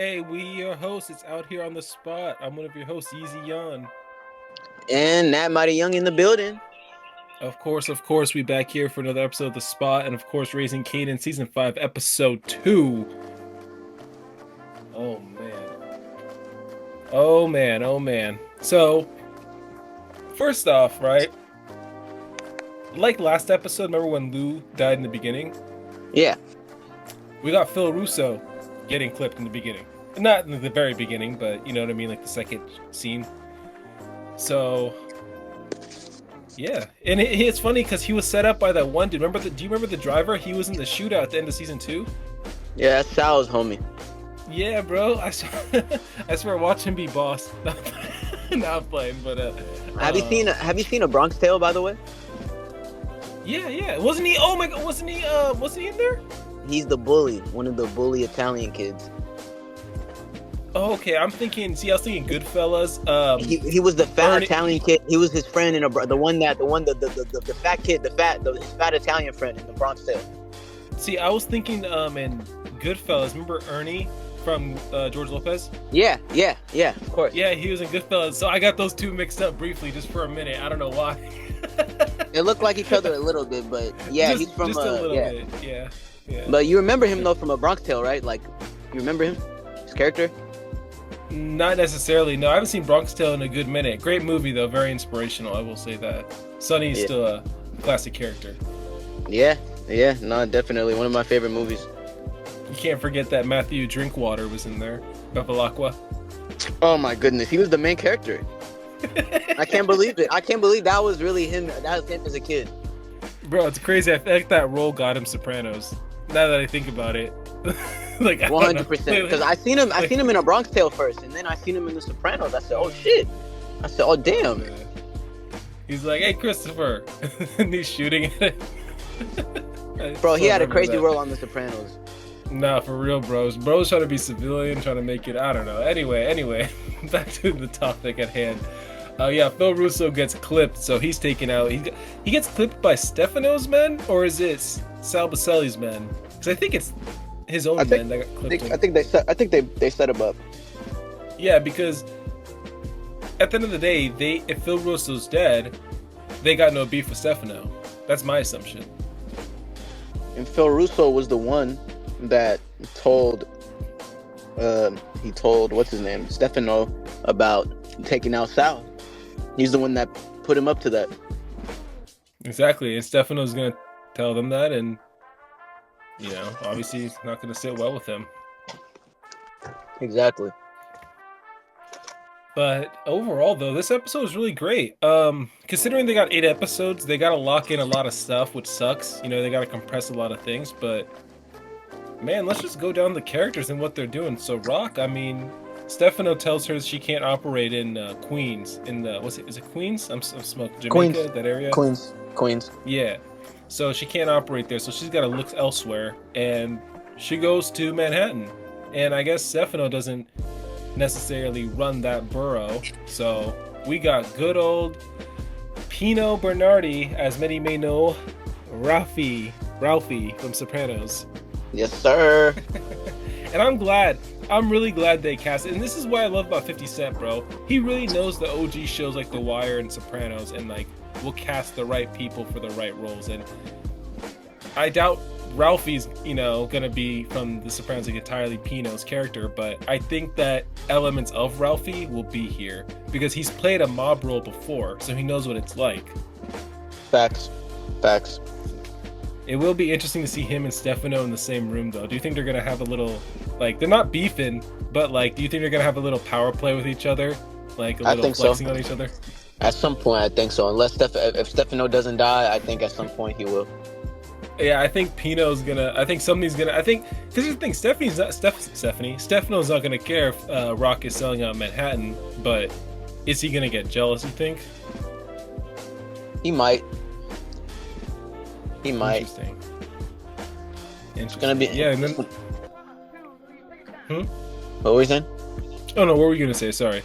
Hey, we your host. It's out here on the spot. I'm one of your hosts, Easy Yon. And that mighty young in the building. Of course, we back here for another episode of The Spot, and of course, Raising Kanan, Season 5, Episode 2. Oh, man. Oh, man. Oh, man. So, first off, right? Like last episode, remember when Lou died in the beginning? Yeah. We got Phil Russo getting clipped in the beginning. Not in the very beginning, but you know what I mean? Like the second scene. So... yeah, and it's funny because he was set up by that one dude. Do you remember the driver? He was in the shootout at the end of season 2. Yeah, that's Sal's homie. Yeah, bro. I swear, watch him be boss. Not I'm playing, but Have you seen a Bronx Tale, by the way? yeah. Wasn't he? Oh my god, wasn't he in there? He's the bully, one of the bully Italian kids. Oh, okay. I was thinking Goodfellas. He was the fat Ernie- Italian kid. He was his friend in the fat kid, his fat Italian friend in the Bronx Tale. See, I was thinking in Goodfellas. Remember Ernie from George Lopez? Yeah, of course. Yeah, he was in Goodfellas. So I got those two mixed up briefly, just for a minute. I don't know why. They look like each other a little bit, but yeah, he's from just a little bit. Yeah. But you remember him though from a Bronx Tale, right? Like, you remember him, his character? Not necessarily. No, I haven't seen Bronx Tale in a good minute. Great movie though, very inspirational. I will say that. Sonny's still a classic character. Yeah. No, definitely one of my favorite movies. You can't forget that Matthew Drinkwater was in there. Bevilacqua. Oh my goodness, he was the main character. I can't believe it. I can't believe that was really him. That was him as a kid. Bro, it's crazy. I feel like that role got him Sopranos. Now that I think about it. Like 100%. Because I seen him in a Bronx Tale first, and then I seen him in The Sopranos. I said, oh shit. I said, oh damn. Yeah. He's like, hey Christopher, and he's shooting at it. Bro, he had a crazy role on The Sopranos. Nah, for real, bros. Bros trying to be civilian, trying to make it. I don't know. Anyway, back to the topic at hand. Yeah, Phil Russo gets clipped, so he's taken out. He gets clipped by Stefano's men, or is it Sal Buscemi's men? Because I think it's his own men that got clipped. I think they set him up. Yeah, because at the end of the day, if Phil Russo's dead, they got no beef with Stefano. That's my assumption. And Phil Russo was the one that told what's his name, Stefano, about taking out Sal. He's the one that put him up to that. Exactly, and Stefano's gonna tell them that, and obviously it's not gonna sit well with him. Exactly. But overall, though, this episode is really great. Considering they got 8 episodes, they gotta lock in a lot of stuff, which sucks. They gotta compress a lot of things, but man, let's just go down the characters and what they're doing. So Rock, Stefano tells her she can't operate in Queens. Is it Queens? I'm smoking Jamaica, Queens. that area. Queens. Yeah. So she can't operate there, so she's got to look elsewhere, and she goes to Manhattan. And I guess Stefano doesn't necessarily run that borough, so we got good old Pino Bernardi, as many may know, Ralphie from Sopranos. Yes, sir. And I'm really glad they cast it. And this is what I love about 50 Cent, bro. He really knows the OG shows like The Wire and Sopranos, and will cast the right people for the right roles. And I doubt Ralphie's, gonna be from The Sopranos, like entirely Pino's character, but I think that elements of Ralphie will be here because he's played a mob role before, so he knows what it's like. Facts. It will be interesting to see him and Stefano in the same room, though. Do you think they're gonna have a little, they're not beefing, but do you think they're gonna have a little power play with each other, a little flexing on each other? At some point, I think so. Unless if Stefano doesn't die, I think at some point he will. Yeah, I think Pino's gonna. I think somebody's gonna. I think because the thing, Stefano's not gonna care if Rock is selling out Manhattan, but is he gonna get jealous? You think? He might. Interesting. It's gonna be. Yeah, and then. What were we saying? Oh no, what were you gonna say? Sorry.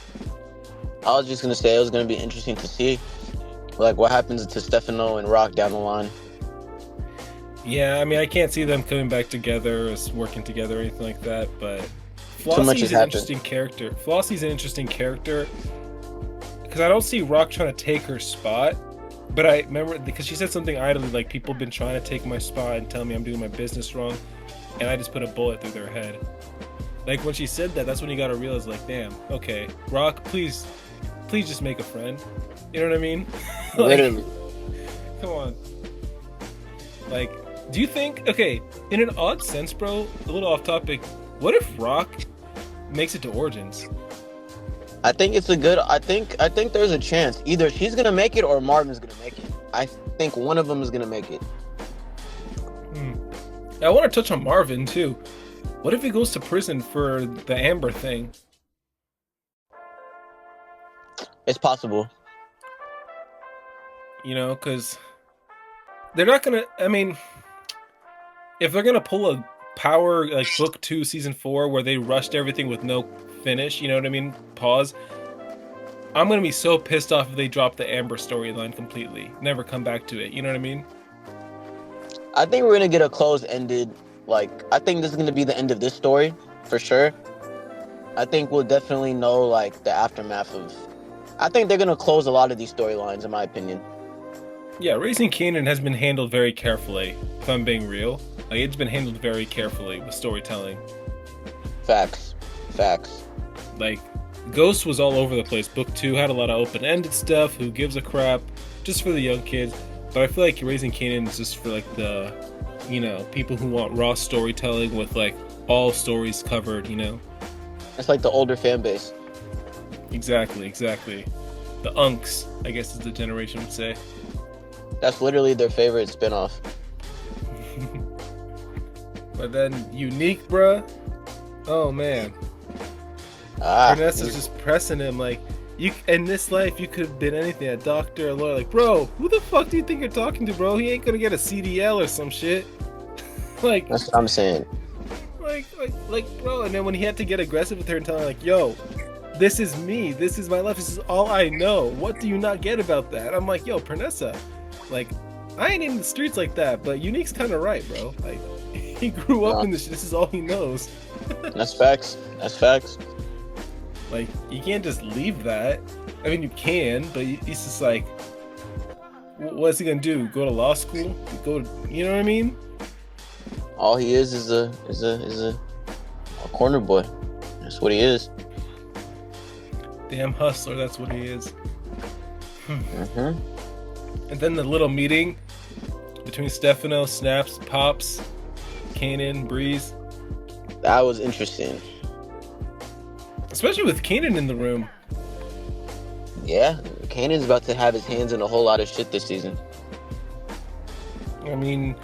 I was just gonna say it was gonna be interesting to see, what happens to Stefano and Rock down the line. Yeah, I can't see them coming back together or working together or anything like that, but Too much Flossie's has an happened. interesting character. Flossie's an interesting character because I don't see Rock trying to take her spot. But I remember because she said something idly like, people have been trying to take my spot and tell me I'm doing my business wrong, and I just put a bullet through their head. Like when she said that, that's when you gotta realize, like, damn, okay, Rock, please just make a friend. You know what I mean? Like, Literally. come on. Like, do you think, okay, in an odd sense, bro, a little off topic, what if Rock makes it to Origins? I think it's a good. I think there's a chance either she's gonna make it or Marvin's gonna make it. I think one of them is gonna make it. I want to touch on Marvin too. What if he goes to prison for the Amber thing? It's possible. You know, because they're not gonna. I mean, if they're gonna pull a Power like Book 2 Season 4 where they rushed everything with no finish, you know what I mean? Pause. I'm gonna be so pissed off if they drop the Amber storyline completely. Never come back to it. You know what I mean? I think we're gonna get a closed-ended. Like, I think this is gonna be the end of this story for sure. I think we'll definitely know like the aftermath of. I think they're gonna close a lot of these storylines, in my opinion. Yeah, Raising Kanan has been handled very carefully. If I'm being real, like it's been handled very carefully with storytelling. Facts. Like, Ghost was all over the place. Book 2 had a lot of open-ended stuff. Who gives a crap? Just for the young kids. But I feel like Raising Kanan is just for like the, you know, people who want raw storytelling with like all stories covered. You know. It's like the older fan base. Exactly. The unks, I guess, is the generation would say. That's literally their favorite spinoff. But then Unique, bruh. Oh man. Vanessa's just pressing him like, you in this life you could have been anything, a doctor, a lawyer. Like, bro, who the fuck do you think you're talking to, bro? He ain't gonna get a CDL or some shit. Like, that's what I'm saying. Like, bro. And then when he had to get aggressive with her and tell her like, yo, this is me, this is my life, this is all I know. What do you not get about that? I'm like, yo, Pernessa, like, I ain't in the streets like that, but Unique's kind of right, bro. Like, he grew up in this. This is all he knows. That's facts. Like, you can't just leave that. I mean, you can, but he's just like, what's he gonna do? Go to law school? You know what I mean? All he is a corner boy. That's what he is. Damn hustler. That's what he is. Mm-hmm. And then the little meeting between Stefano, Snaps, Pops, Kanan, Breeze. That was interesting. Especially with Kanan in the room. Yeah, Kanan's about to have his hands in a whole lot of shit this season. I mean,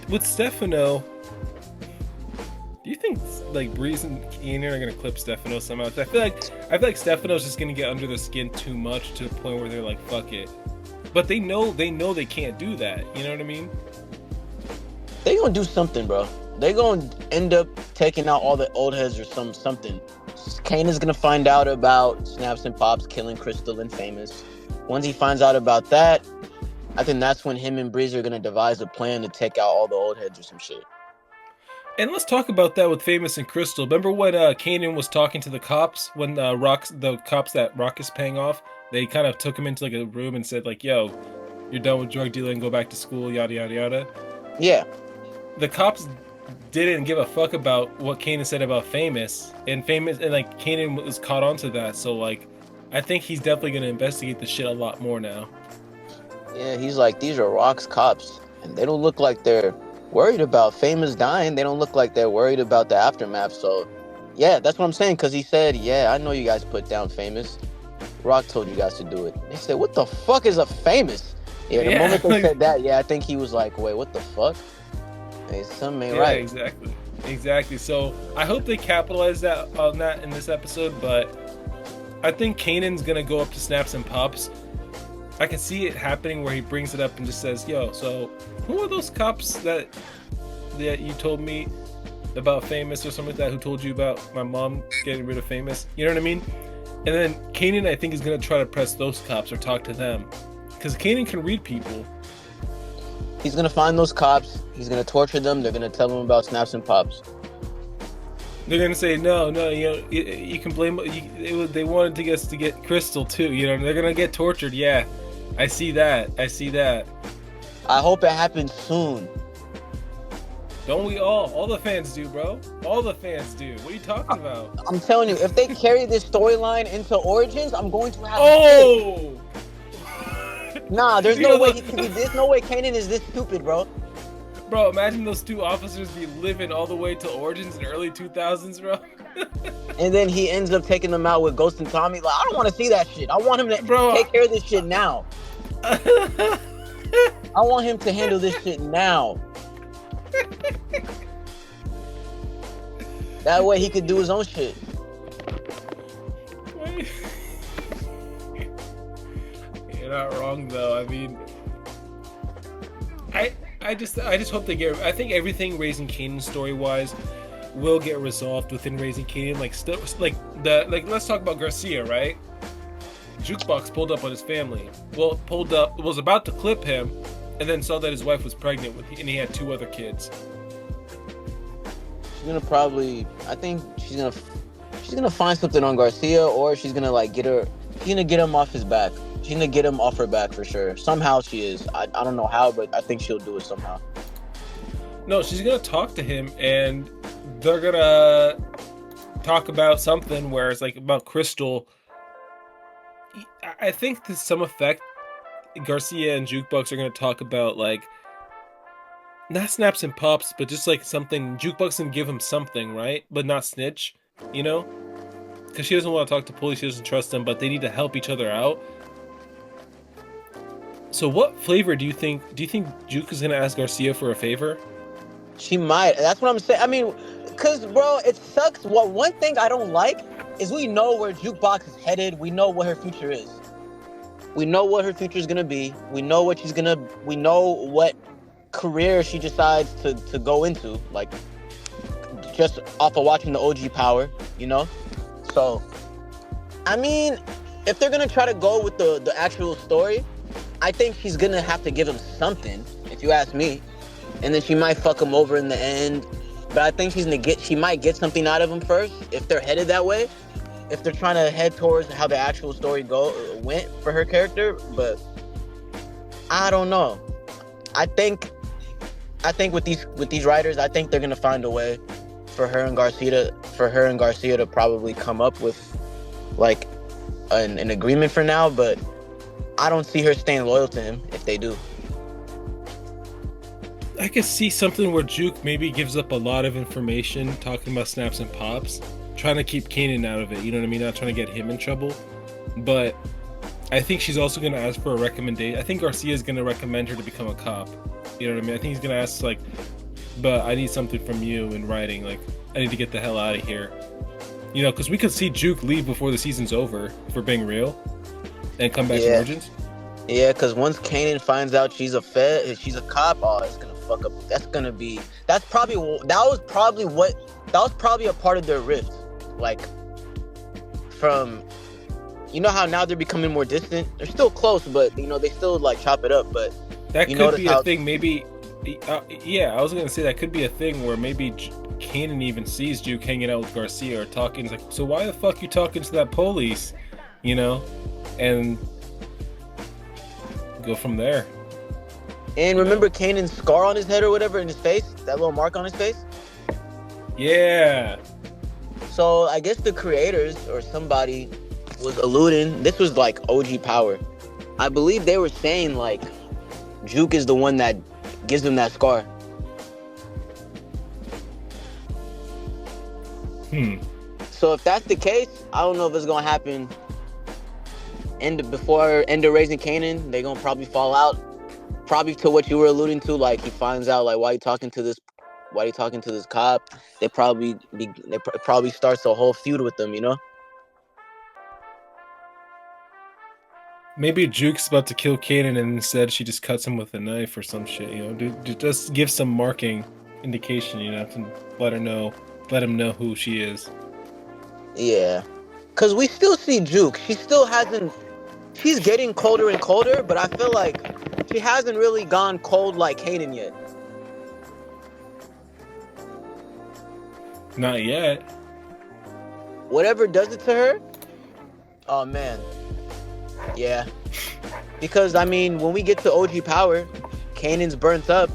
with Stefano, do you think like Breeze and Kanan are gonna clip Stefano somehow? I feel like Stefano's just gonna get under the skin too much to the point where they're like, fuck it. But they know they can't do that. You know what I mean? They gonna do something, bro. They gonna end up taking out all the old heads or something. Kanan's gonna find out about Snaps and Pops killing Crystal and Famous. Once he finds out about that, I think that's when him and Breeze are gonna devise a plan to take out all the old heads or some shit. And let's talk about that with Famous and Crystal. Remember when Kanan was talking to the cops when the cops that Rock is paying off? They kind of took him into like a room and said like, "Yo, you're done with drug dealing. Go back to school." Yada yada yada. Yeah. The cops didn't give a fuck about what Kanan said about Famous, and like Kanan was caught onto that. So like, I think he's definitely gonna investigate the shit a lot more now. Yeah, he's like, these are Rock's cops, and they don't look like they're worried about Famous dying. They don't look like they're worried about the aftermath. So, yeah, that's what I'm saying. Because he said, yeah, I know you guys put down Famous. Rock told you guys to do it. They said, what the fuck is a Famous? Yeah, the moment they said that, yeah, I think he was like, wait, what the fuck? Hey, something ain't right. Exactly. So I hope they capitalize on that in this episode, but I think Kanan's gonna go up to Snaps and Pops. I can see it happening where he brings it up and just says, yo, so who are those cops that you told me about Famous or something like that, who told you about my mom getting rid of Famous? You know what I mean? And then Kanan, I think, is going to try to press those cops or talk to them. Because Kanan can read people. He's going to find those cops. He's going to torture them. They're going to tell him about Snaps and Pops. They're gonna say no, no. You know, you can blame. They wanted to get us to get Crystal too. You know, they're gonna get tortured. Yeah, I see that. I see that. I hope it happens soon. Don't we all? All the fans do, bro. All the fans do. What are you talking about? I'm telling you, if they carry this storyline into Origins, I'm going to have. Oh! Nah, there's no way he can be. There's no way Kanan is this stupid, bro. Bro, imagine those two officers be living all the way to Origins in early 2000s, bro. And then he ends up taking them out with Ghost and Tommy. Like, I don't want to see that shit. I want him to take care of this shit now. I want him to handle this shit now. That way he could do his own shit. You're not wrong though. I mean, I just hope they get. I think everything Raising Kanan story wise will get resolved within Raising Kanan. Like let's talk about Garcia, right? Jukebox pulled up on his family. Well, was about to clip him, and then saw that his wife was pregnant and he had 2 other kids. She's gonna probably. I think she's gonna find something on Garcia, or she's gonna like get her. She's gonna get him off his back. She's gonna get him off her back for sure. Somehow she is. I don't know how, but I think she'll do it somehow. No, she's gonna talk to him, and they're gonna talk about something where it's like about Crystal. I think to some effect, Garcia and Jukebox are gonna talk about like not snaps and pops, but just like something. Jukebox can give him something, right? But not snitch, you know? Because she doesn't want to talk to police, she doesn't trust them, but they need to help each other out. So what flavor do you think Juke is gonna ask Garcia for a favor? She might. That's what I'm saying. I mean, cause bro, it sucks. One thing I don't like is we know where Jukebox is headed. We know what her future is. We know what her future is gonna be. We know what we know what career she decides to go into. Like just off of watching the OG Power, you know? So I mean, if they're gonna try to go with the actual story, I think she's gonna have to give him something, if you ask me. And then she might fuck him over in the end. But I think she might get something out of him first, if they're headed that way. If they're trying to head towards how the actual story went for her character. But I don't know. I think with these writers, I think they're gonna find a way for her and Garcia to probably come up with like an agreement for now, but I don't see her staying loyal to him if they do. I could see something where Juke maybe gives up a lot of information talking about snaps and pops, trying to keep Kanan out of it, you know what I mean? Not trying to get him in trouble. But I think she's also going to ask for a recommendation. I think Garcia is going to recommend her to become a cop. You know what I mean? I think he's going to ask, like, but I need something from you in writing. Like, I need to get the hell out of here. You know, because we could see Juke leave before the season's over, if we're being real, and come back to Origins. Yeah, because once Kanan finds out she's a cop, oh, it's going to fuck up. That was probably a part of their rift. Like, from, you know how now they're becoming more distant? They're still close, but, you know, they still, like, chop it up, but... That could be a thing, maybe... yeah, I was going to say that could be a thing where maybe Kanan even sees Juke hanging out with Garcia or talking. He's like, so why the fuck you talking to that police? You know? And go from there. And remember Kanan's scar on his head or whatever, in his face? That little mark on his face? Yeah. So I guess the creators or somebody was alluding, this was like OG Power. I believe they were saying like Juke is the one that gives him that scar. So if that's the case, I don't know if it's gonna happen before end of Raising Kanan. They're gonna probably fall out. Probably to what you were alluding to, like he finds out like why you talking to this cop. They probably starts a whole feud with them, you know? Maybe Juke's about to kill Kanan and instead she just cuts him with a knife or some shit, you know? Just give some marking indication, you know, to let him know who she is. Yeah. Cause we still see Juke. She's getting colder and colder, but I feel like she hasn't really gone cold like Kanan yet. Not yet. whatever does it to her, oh man, yeah. Because I mean, when we get to OG Power, Kanan's burnt up.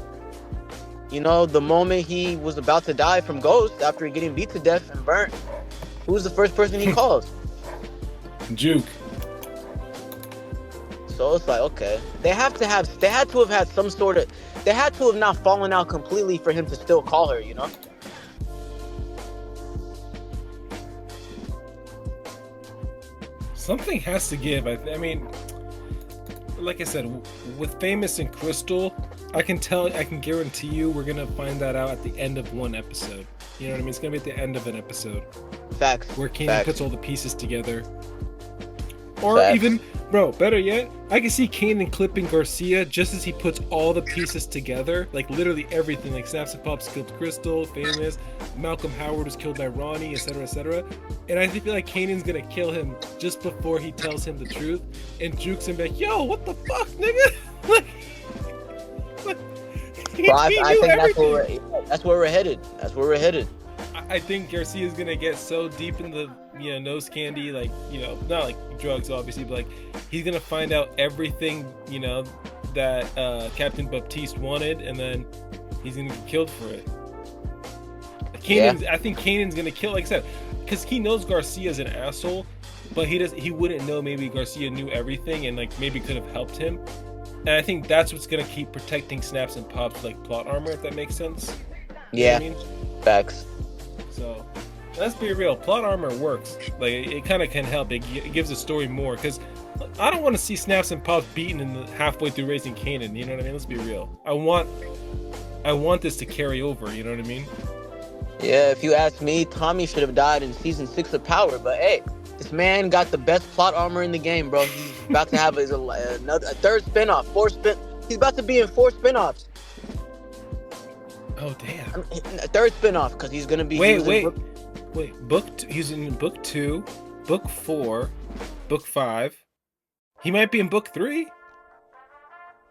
You know, the moment he was about to die from Ghost after getting beat to death and burnt, who's the first person he calls? Juke. So it's like, okay, they had to have had some sort of, they had to have not fallen out completely for him to still call her, you know? Something has to give. I mean, like I said, with Famous and Crystal, I can guarantee you we're gonna find that out at the end of one episode. You know what I mean? It's gonna be at the end of an episode. Facts. Where Kanan puts all the pieces together. Or even, bro, better yet, I can see Kanan clipping Garcia just as he puts all the pieces together. Like, literally everything. Like, Snaps and Pops killed Crystal, Famous, Malcolm Howard was killed by Ronnie, etc., etc. And I feel like Kanan's gonna kill him just before he tells him the truth. And Juke's him like, yo, what the fuck, nigga? I think that's where we're headed. That's where we're headed. I think Garcia's gonna get so deep in the nose candy, like, not like drugs obviously, but like he's gonna find out everything that Captain Baptiste wanted, and then he's gonna get killed for it. I think Kanan's gonna kill, like I said, because he knows Garcia's an asshole, but he wouldn't know maybe Garcia knew everything and like maybe could have helped him. And I think that's what's gonna keep protecting Snaps and Pops, like plot armor, if that makes sense. You know what I mean? Facts. So let's be real, plot armor works. Like, it kind of can help. It gives the story more, because I don't want to see Snaps and Pops beaten in the halfway through Raising Kanan. You know what I mean? Let's be real. I want this to carry over. You know what I mean? Yeah, if you ask me, Tommy should have died in season 6 of Power. But hey, this man got the best plot armor in the game, bro. He's about to have a third spinoff, He's about to be in 4 spinoffs. Oh damn! A third spinoff, because he's gonna be. He's in book 2, book 4, book 5. He might be in book 3.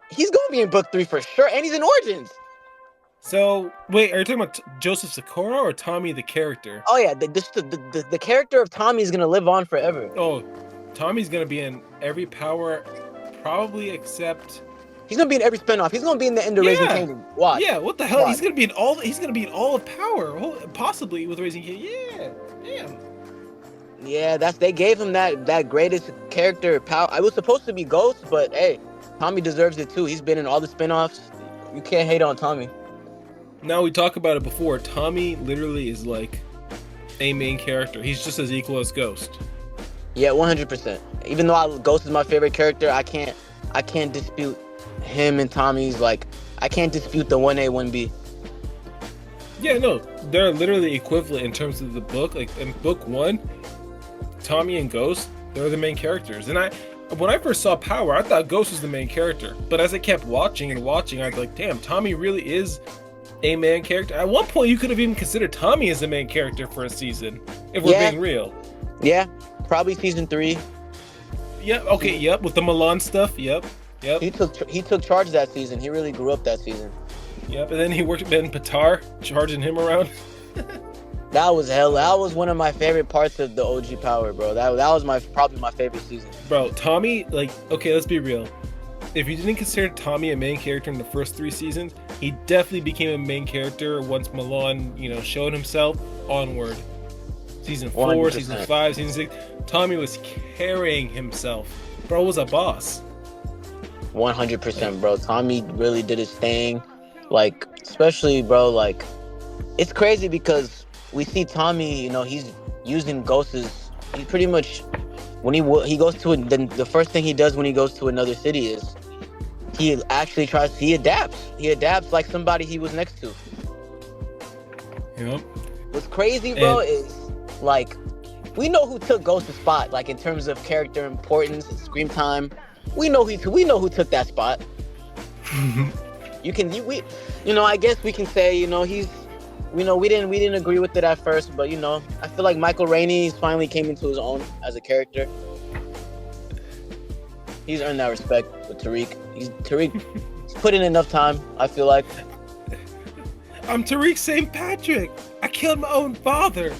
He's gonna be in book 3 for sure, and he's in Origins. So wait, are you talking about Joseph Sikora or Tommy the character? Oh yeah, the character of Tommy is gonna live on forever. Oh, Tommy's gonna be in every Power, probably except. He's gonna be in every spinoff. He's gonna be in the end of Raising Kanan. Watch. Yeah, what the hell? Watch. He's gonna be in all of Power, possibly with Raising Kanan. Yeah, damn. Yeah, they gave him that greatest character power. I was supposed to be Ghost, but hey, Tommy deserves it too. He's been in all the spinoffs. You can't hate on Tommy. Now, we talked about it before. Tommy literally is like a main character. He's just as equal as Ghost. Yeah, 100%. Even though Ghost is my favorite character, I can't dispute him and Tommy's, like, I can't dispute the 1A, 1B. Yeah, no, they're literally equivalent in terms of the book. Like, in book 1, Tommy and Ghost, they're the main characters. And when I first saw Power, I thought Ghost was the main character. But as I kept watching, I was like, damn, Tommy really is a main character. At one point, you could have even considered Tommy as the main character for a season, if we're being real. Yeah, probably season 3. Yep, okay, yep, with the Milan stuff, yep. He took charge that season. He really grew up that season. Yep, and then he worked with Ben Patar, charging him around. That was one of my favorite parts of the OG Power, bro. That was probably my favorite season. Bro, Tommy, like, okay, let's be real. If you didn't consider Tommy a main character in the first 3 seasons, he definitely became a main character once Milan, showed himself onward. Season 4, 100%. Season 5, season 6. Tommy was carrying himself. Bro was a boss. 100%, bro. Tommy really did his thing. Like, especially, bro, like, it's crazy because we see Tommy, he's using Ghost's. He pretty much, when he goes to the first thing he does when he goes to another city is he actually he adapts like somebody he was next to. Yep. What's crazy, bro, is like, we know who took Ghost's spot, like, in terms of character importance and screen time. We know who took that spot. I guess we can say, we didn't agree with it at first, but I feel like Michael Rainey finally came into his own as a character. He's earned that respect with Tariq. He's put in enough time, I feel like. I'm Tariq St. Patrick. I killed my own father.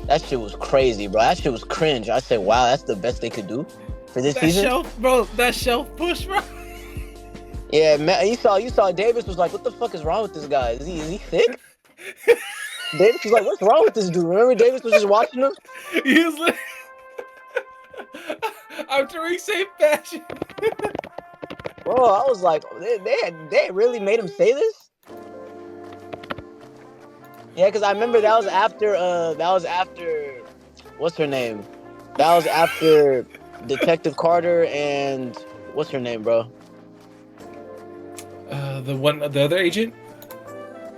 That shit was crazy, bro. That shit was cringe. I said, wow, that's the best they could do for this That season. shelf, bro. That shelf push, bro. Yeah, man. You saw Davis was like, what the fuck is wrong with this guy? Is he sick? Davis was like, what's wrong with this dude? Remember Davis was just watching him? He was like, I'm Tariq St. Patrick. Bro, I was like, they really made him say this? Yeah, because I remember that was after what's her name? That was after Detective Carter and what's her name, bro? The other agent.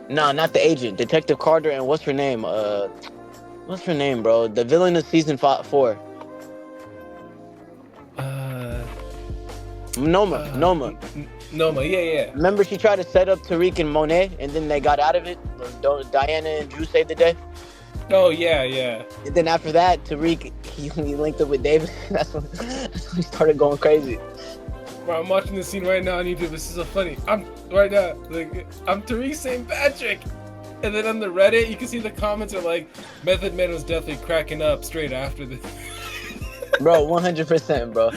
No, not the agent. Detective Carter and what's her name? What's her name, bro? The villain of season 4. Noma. Noma. Yeah. Remember she tried to set up Tariq and Monet, and then they got out of it. Diana and Drew saved the day. Oh yeah. And then after that, Tariq he linked up with David. That's when he started going crazy. Bro, I'm watching this scene right now on YouTube. This is so funny. I'm Tariq St. Patrick. And then on the Reddit, you can see the comments are like, Method Man was definitely cracking up straight after this. Bro, 100%, bro.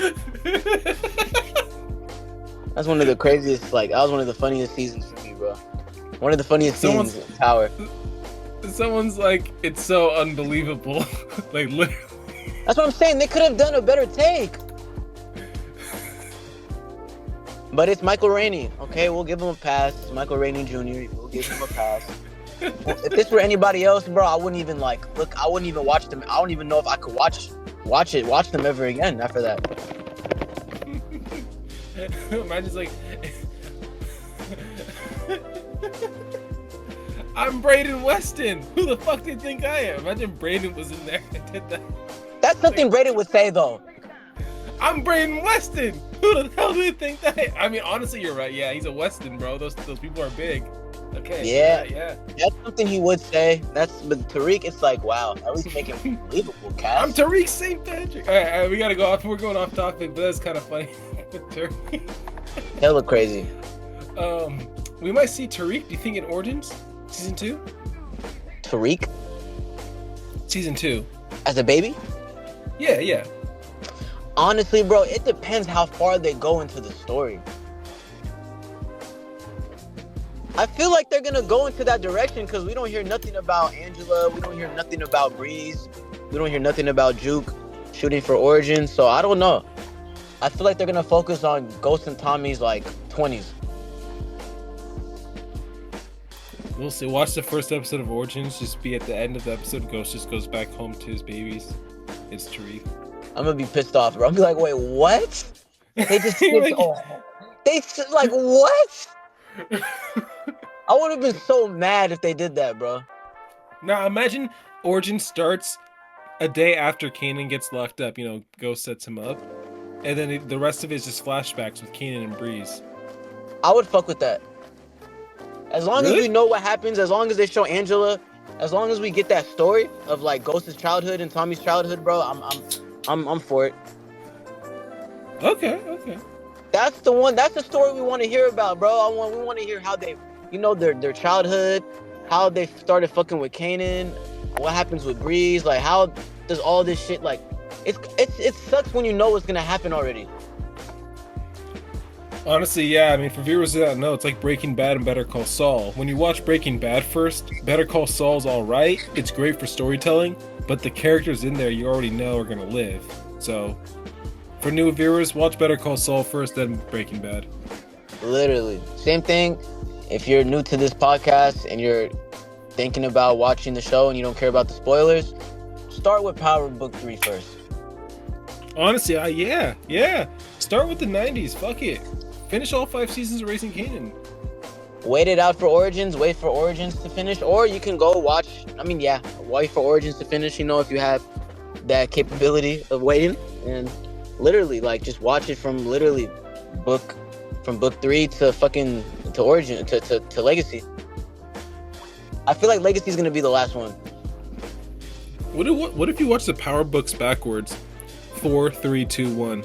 That's one of the craziest, that was one of the funniest seasons for me, bro. One of the funniest seasons in Power. Someone's like, it's so unbelievable. Like, literally. That's what I'm saying. They could have done a better take. But it's Michael Rainey. Okay, we'll give him a pass. It's Michael Rainey Jr. We'll give him a pass. If this were anybody else, bro, I wouldn't even I wouldn't even watch them. I don't even know if I could watch them ever again after that. Imagine like, I'm Braden Weston. Who the fuck do you think I am? Imagine Braden was in there and did that. That's something Braden would say though. I'm Braden Weston. Who the hell do you think that is? I mean, honestly, you're right. Yeah, he's a Weston, bro. Those people are big. Okay. Yeah. That's something he would say. But Tariq, it's like, wow, at least make him believable, Cass. I'm Tariq St. Patrick. All right, we gotta go off. We're going off topic, but that's kind of funny. Tariq. Hella crazy. We might see Tariq. Do you think in Origins season 2? Tariq? Season 2. As a baby? Yeah. Honestly, bro, it depends how far they go into the story. I feel like they're gonna go into that direction because we don't hear nothing about Angela. We don't hear nothing about Breeze. We don't hear nothing about Juke shooting for Origins. So I don't know. I feel like they're gonna focus on Ghost and Tommy's 20s. We'll see. Watch the first episode of Origins. Just be at the end of the episode. Ghost just goes back home to his babies. It's Tariq. I'm gonna be pissed off, bro. I'm gonna be like, wait, what? They just what? I would have been so mad if they did that, bro. Now imagine Origin starts a day after Kanan gets locked up. Ghost sets him up, and then the rest of it is just flashbacks with Kanan and Breeze. I would fuck with that. As long Really? as we know what happens, as long as they show Angela, as long as we get that story of Ghost's childhood and Tommy's childhood, bro, I'm for it. Okay. That's the story we want to hear about, bro. We want to hear how they, their childhood, how they started fucking with Kanan, what happens with Breeze, how does all this shit it sucks when you know what's gonna happen already. Honestly, yeah. I mean, for viewers who don't know, it's like Breaking Bad and Better Call Saul. When you watch Breaking Bad first, Better Call Saul's all right. It's great for storytelling, but the characters in there you already know are gonna live. So, for new viewers, watch Better Call Saul first, then Breaking Bad. Literally, same thing. If you're new to this podcast and you're thinking about watching the show and you don't care about the spoilers, start with Power Book 3 first. Honestly, yeah. Start with the 90s. Fuck it. Finish all 5 seasons of Raising Kanan. Wait it out for Origins. Wait for Origins to finish. Or you can go watch. Wait for Origins to finish, if you have that capability of waiting. And literally, just watch it from book 3 to fucking to Origin to Legacy. I feel like Legacy is gonna be the last one. What if you watch the Power Books backwards? 4, 3, 2, 1.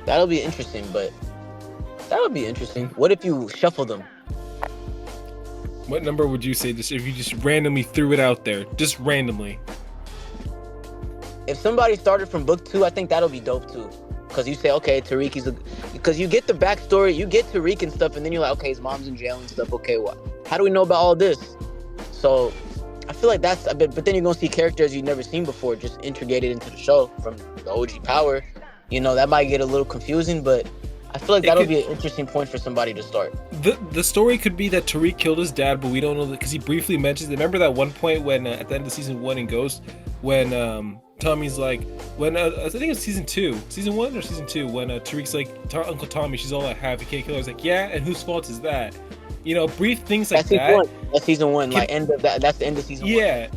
That'll be interesting, What if you shuffle them? What number would you say, just if you just randomly threw it out there, just randomly? If somebody started from book 2, I think that'll be dope too. Because you say, okay, because you get the backstory, you get Tariq and stuff, and then you're like, okay, his mom's in jail and stuff. Okay, what? How do we know about all this? So I feel like that's a bit, but then you're gonna see characters you've never seen before just integrated into the show from the OG Power. You know, that might get a little confusing, but I feel like that'll be an interesting point for somebody to start. The story could be that Tariq killed his dad, but we don't know that because he briefly mentions. Remember that one point when at the end of season 1 in Ghost, when Tommy's like, when I think it's season 1 or season 2, when Tariq's like, Uncle Tommy, she's all I have, you can't kill her. He's like, yeah, and whose fault is that? You know, brief things like that. That's season 1. Like end of that. That's the end of season 1. Yeah.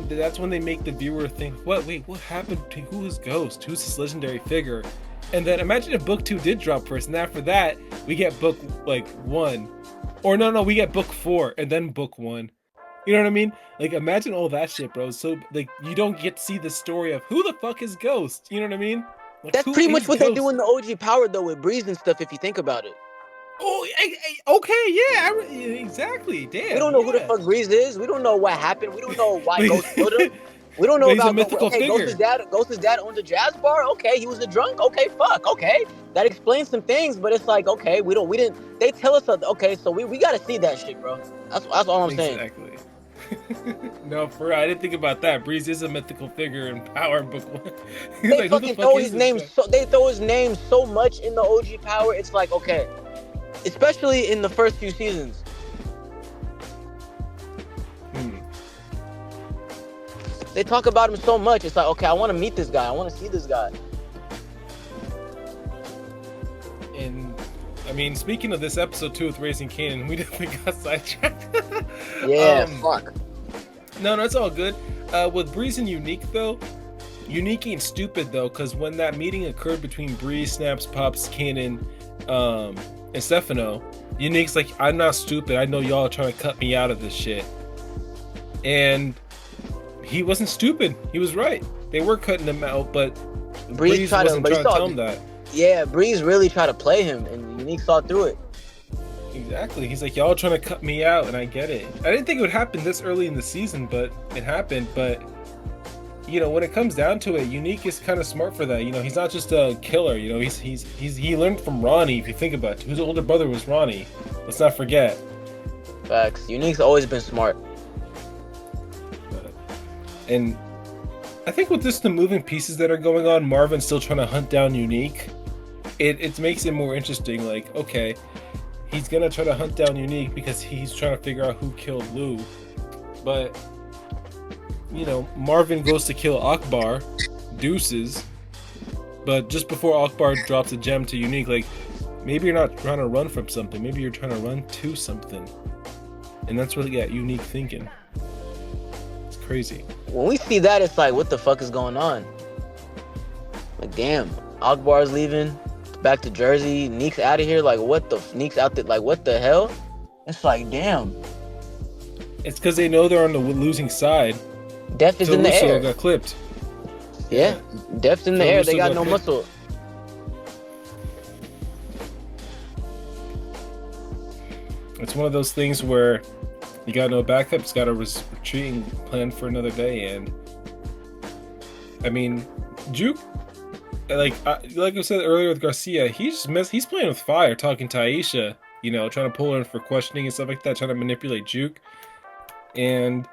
That's when they make the viewer think, what happened to who is Ghost? Who's this legendary figure? And then imagine if book 2 did drop first, and after that we get book 1, or no, we get book 4 and then book 1. You know what I mean? Like, imagine all that shit, bro. So like, you don't get to see the story of who the fuck is Ghost. You know what I mean? Like, that's pretty much what they do in the OG Power though, with Breeze and stuff. If you think about it. Oh, okay, yeah, exactly. Damn. We don't know who the fuck Breeze is. We don't know what happened. We don't know why Ghost killed him. We don't know about Ghost's dad owned a jazz bar. Okay, he was a drunk. Okay, fuck. Okay, that explains some things. But it's like, okay, we didn't. They tell us, okay, so we gotta see that shit, bro. That's all I'm saying. Exactly. No, for real, I didn't think about that. Breeze is a mythical figure in Power in book 1. They like, fucking throw his name. They throw his name so much in the OG Power. It's like, okay, especially in the first few seasons. They talk about him so much. It's like, okay, I want to meet this guy. I want to see this guy. And I mean, speaking of this episode 2 with Raising Kanan, we definitely got sidetracked. Yeah, fuck. No, it's all good. With Breeze and Unique though, Unique ain't stupid though, because when that meeting occurred between Breeze, Snaps, Pops, Kanan, and Stefano, Unique's like, I'm not stupid. I know y'all are trying to cut me out of this shit. And he wasn't stupid. He was right. They were cutting him out, but Breeze wasn't trying to tell him that. Yeah, Breeze really tried to play him, and Unique saw through it. Exactly. He's like, y'all trying to cut me out, and I get it. I didn't think it would happen this early in the season, but it happened. But you know, when it comes down to it, Unique is kind of smart for that. You know, he's not just a killer. You know, he learned from Ronnie. If you think about it, whose older brother was Ronnie. Let's not forget. Facts. Unique's always been smart. And I think with just the moving pieces that are going on, Marvin's still trying to hunt down Unique. It makes it more interesting. Like, okay, he's gonna try to hunt down Unique because he's trying to figure out who killed Lou. But you know, Marvin goes to kill Akbar, Deuces. But just before Akbar drops a gem to Unique, like, maybe you're not trying to run from something. Maybe you're trying to run to something. And that's what got Unique thinking. Crazy. When we see that, it's like, what the fuck is going on? Like, damn, Akbar's leaving back to Jersey. Neek's out of here. Like, Neek's out there. Like, what the hell? It's like, damn. It's because they know they're on the losing side. Death is in the air. Got clipped. Yeah, Death's in the air. They got no muscle. It's one of those things where you got no backup. It's got a retreating plan for another day. And I mean, Juke, like I said earlier with Garcia, he's playing with fire, talking to Aisha, you know, trying to pull her in for questioning and stuff like that, trying to manipulate Juke. And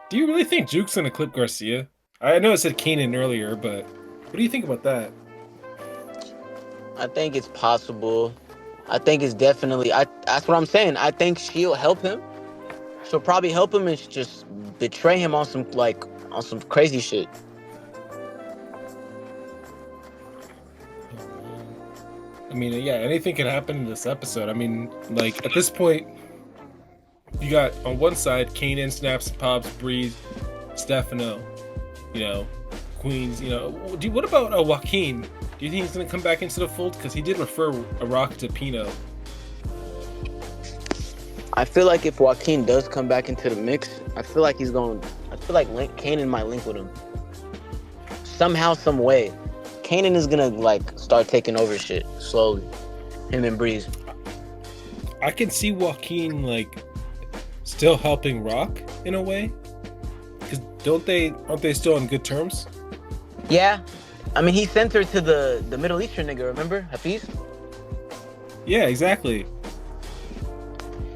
do you really think Juke's gonna clip Garcia? I know it said Kanan earlier, but what do you think about that? I think it's possible. I think it's definitely. That's what I'm saying. I think she'll help him. She'll probably help him and just betray him on some crazy shit. I mean, yeah, anything can happen in this episode. I mean, like, at this point, you got on one side Kanan, Snaps, Pops, Breeze, Stefano, you know, Queens. You know, what about Joaquin? Do you think he's gonna come back into the fold? Because he did refer a rock to Pino. I feel like if Joaquin does come back into the mix, I feel like Kanan might link with him somehow, some way. Kanan is gonna like start taking over shit slowly. Him and Breeze. I can see Joaquin like still helping Rock in a way, because aren't they still on good terms? Yeah, I mean he sent her to the Middle Eastern nigga. Remember Hafiz? Yeah, exactly.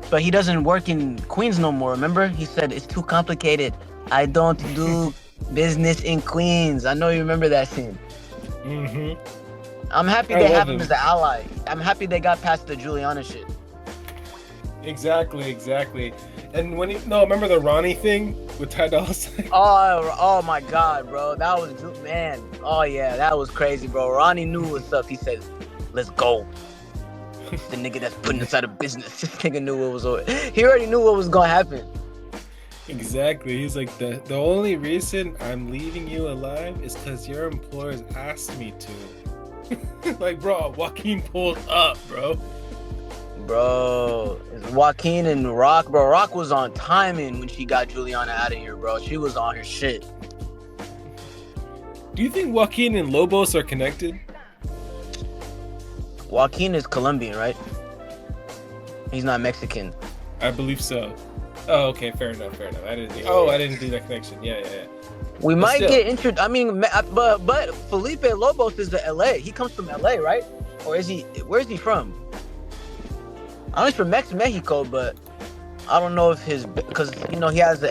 But he doesn't work in Queens no more. Remember? He said it's too complicated. I don't do business in Queens. I know you remember that scene. Mm-hmm. I'm happy I they love have him him. as an ally. I'm happy they got past the Juliana shit. Exactly. And remember the Ronnie thing with Ty Dolla $ign? Oh my God, bro. That was man. Oh yeah, that was crazy, bro. Ronnie knew what's up. He said, "Let's go." The nigga that's putting us out of business. This nigga knew what was over. He already knew what was gonna happen. Exactly. He's like, the only reason I'm leaving you alive is because your employers asked me to. Like, bro, Joaquin pulled up, bro. Bro, it's Joaquin and Rock, bro. Rock was on timing when she got Juliana out of here, bro. She was on her shit. Do you think Joaquin and Lobos are connected? Joaquin is Colombian, right? He's not Mexican. I believe so. Oh, okay, fair enough. I didn't do that connection. Yeah. We But might still. get introduced. I mean, but Felipe Lobos is the LA. He comes from LA, right? Or is he? Where's he from? I know he's from Mexico, but I don't know if because he has the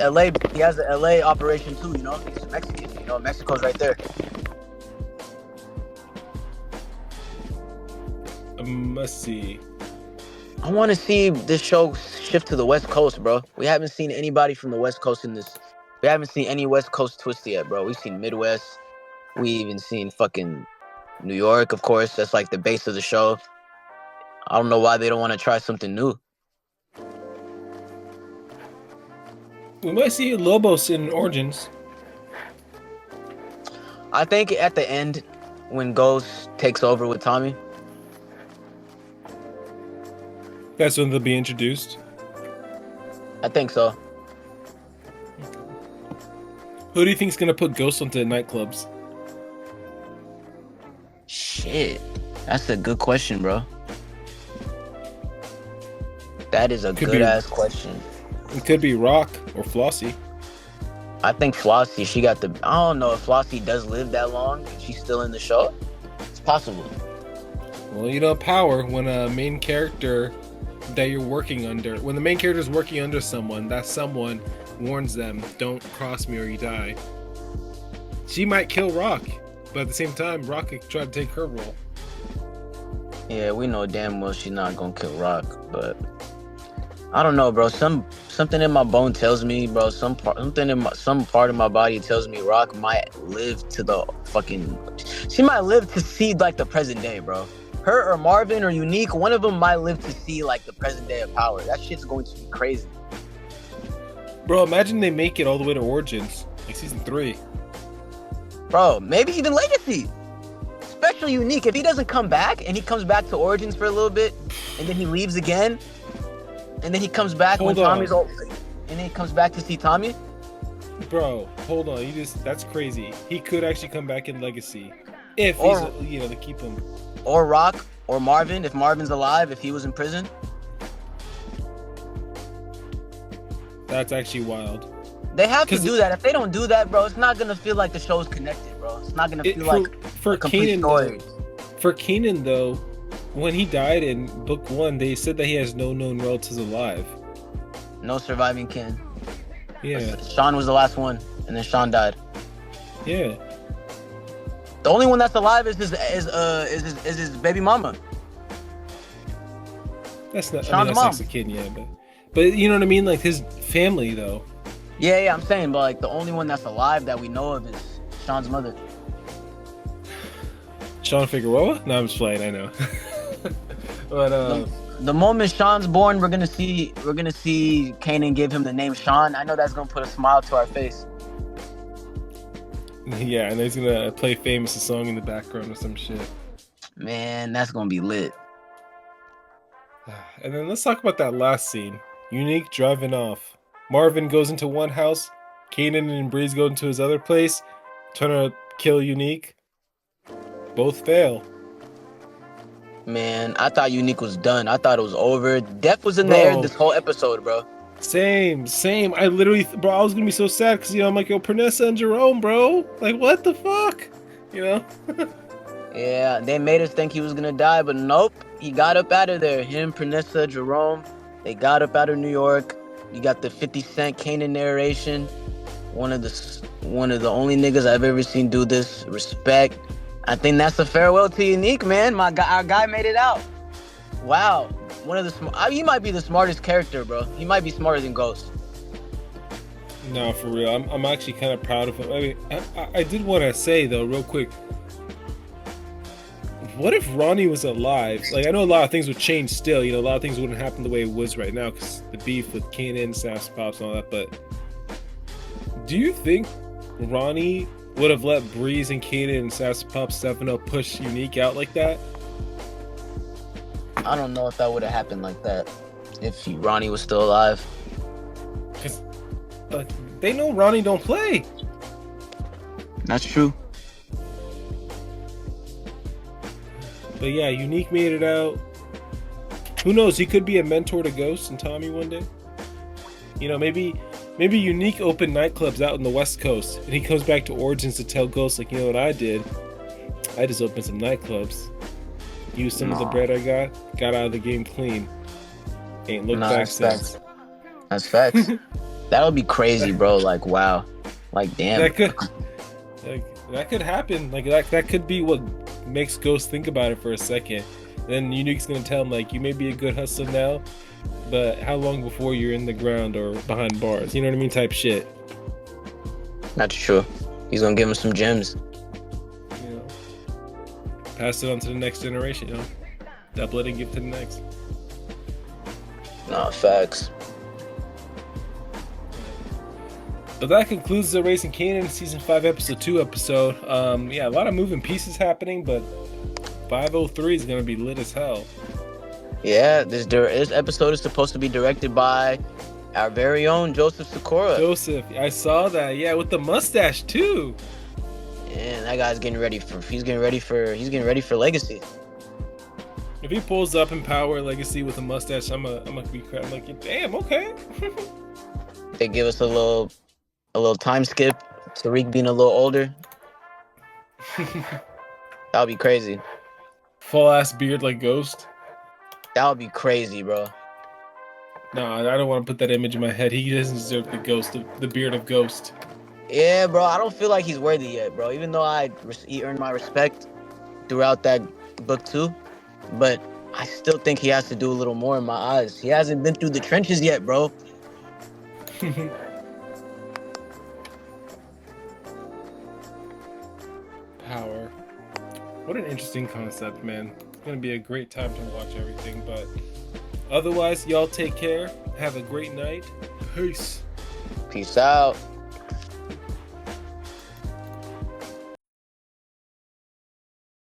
LA operation too. He's Mexican. Mexico's right there. Let's see. I want to see this show shift to the West Coast, bro. We haven't seen anybody from the West Coast in this. We haven't seen any West Coast twist yet, bro. We've seen Midwest. We even seen fucking New York, of course. That's like the base of the show. I don't know why they don't want to try something new. We might see Lobos in Origins. I think at the end, when Ghost takes over with Tommy. That's when they'll be introduced. I think so. Who do you think's gonna put Ghost onto nightclubs? Shit. That's a good question, bro. That is a good-ass question. It could be Rock or Flossie. I think Flossie, she got the... I don't know if Flossie does live that long. If she's still in the show. It's possible. Well, power, when a main character that you're working under... When the main character is working under someone, that someone warns them, don't cross me or you die. She might kill Rock, but at the same time, Rock could try to take her role. Yeah, we know damn well she's not gonna kill Rock, but... I don't know, bro. Something in my bone tells me, bro. Some part of my body tells me Rock might live to the fucking. She might live to see like the present day, bro. Her or Marvin or Unique, one of them might live to see like the present day of Power. That shit's going to be crazy, bro. Imagine they make it all the way to Origins, like season 3. Bro, maybe even Legacy. Especially Unique. If he doesn't come back and he comes back to Origins for a little bit, and then he leaves again. And then he comes back when Tommy's old. And then he comes back to see Tommy? Bro, hold on. That's crazy. He could actually come back in Legacy. If he's, they keep him. Or Rock, or Marvin, if Marvin's alive, if he was in prison. That's actually wild. They have to do that. If they don't do that, bro, it's not going to feel like the show's connected, bro. It's not going to feel like a complete story. For Kanan, though, when he died in book 1, they said that he has no known relatives alive. No surviving kin. Yeah. Sean was the last one, and then Sean died. Yeah. The only one that's alive is his baby mama. That's not. Sean's mom. That's a kid, yeah, but you know what I mean, like his family though. Yeah, I'm saying, but like the only one that's alive that we know of is Sean's mother. Sean Figueroa? No, I'm just playing. I know. But the moment Sean's born, we're gonna see Kanan give him the name Sean. I know that's gonna put a smile to our face. Yeah, and he's gonna play Famous a song in the background or some shit. Man, that's gonna be lit. And then let's talk about that last scene. Unique driving off. Marvin goes into one house. Kanan and Breeze go into his other place. Trying to kill Unique. Both fail. Man, I thought Unique was done. I thought it was over. Death was in the air Bro, this whole episode, bro. same. I literally, bro, I was gonna be so sad because I'm like, yo, Pernessa and Jerome, bro. Like, what the fuck? You know? Yeah, they made us think he was gonna die, but nope. He got up out of there. Him, Pernessa, Jerome, they got up out of New York. You got the 50 Cent Kanan narration. One of the only niggas I've ever seen do this. Respect. I think that's a farewell to Unique, man. Our guy made it out. Wow. One of the he might be the smartest character, bro. He might be smarter than Ghost. No, for real. I'm actually kind of proud of him. I mean, I did want to say though, real quick. What if Ronnie was alive? Like, I know a lot of things would change still. A lot of things wouldn't happen the way it was right now because the beef with Kanan, Sass Pops, and all that. But do you think Ronnie would have let Breeze and Kanan and Sass Pops 7-0 push Unique out like that? I don't know if that would have happened like that if Ronnie was still alive. Because they know Ronnie don't play. That's true. But yeah, Unique made it out. Who knows? He could be a mentor to Ghost and Tommy one day. Maybe Unique opened nightclubs out in the West Coast, and he comes back to Origins to tell Ghost, like, you know what I did? I just opened some nightclubs. Used some of the bread I got out of the game clean. Ain't looked back since. That's facts. That would be crazy, bro. Like, wow. Like, damn. That could happen. Like, that could be what makes Ghost think about it for a second. Then Unique's gonna tell him, like, you may be a good hustler now, but how long before you're in the ground or behind bars? You know what I mean? Type shit. That's true. He's gonna give him some gems. Pass it on to the next generation, Double it and give to the next. Nah, facts. But that concludes the Raising Kanan Season 5 Episode 2 episode. A lot of moving pieces happening, but 503 is going to be lit as hell. Yeah, this episode is supposed to be directed by our very own Joseph Sikora. Joseph, I saw that. Yeah, with the mustache too. And that guy's getting ready for Legacy. If he pulls up in Power Legacy with a mustache, I'm gonna be crying. Like, damn, okay. They give us a little time skip. Tariq being a little older. That would be crazy. Full ass beard like Ghost. That would be crazy, bro. No, I don't want to put that image in my head. He doesn't deserve the beard of Ghost. Yeah, bro. I don't feel like he's worthy yet, bro. Even though he earned my respect throughout that book too, but I still think he has to do a little more in my eyes. He hasn't been through the trenches yet, bro. Power. What an interesting concept, man. It's gonna be a great time to watch everything, but otherwise, y'all take care. Have a great night. Peace. Peace out.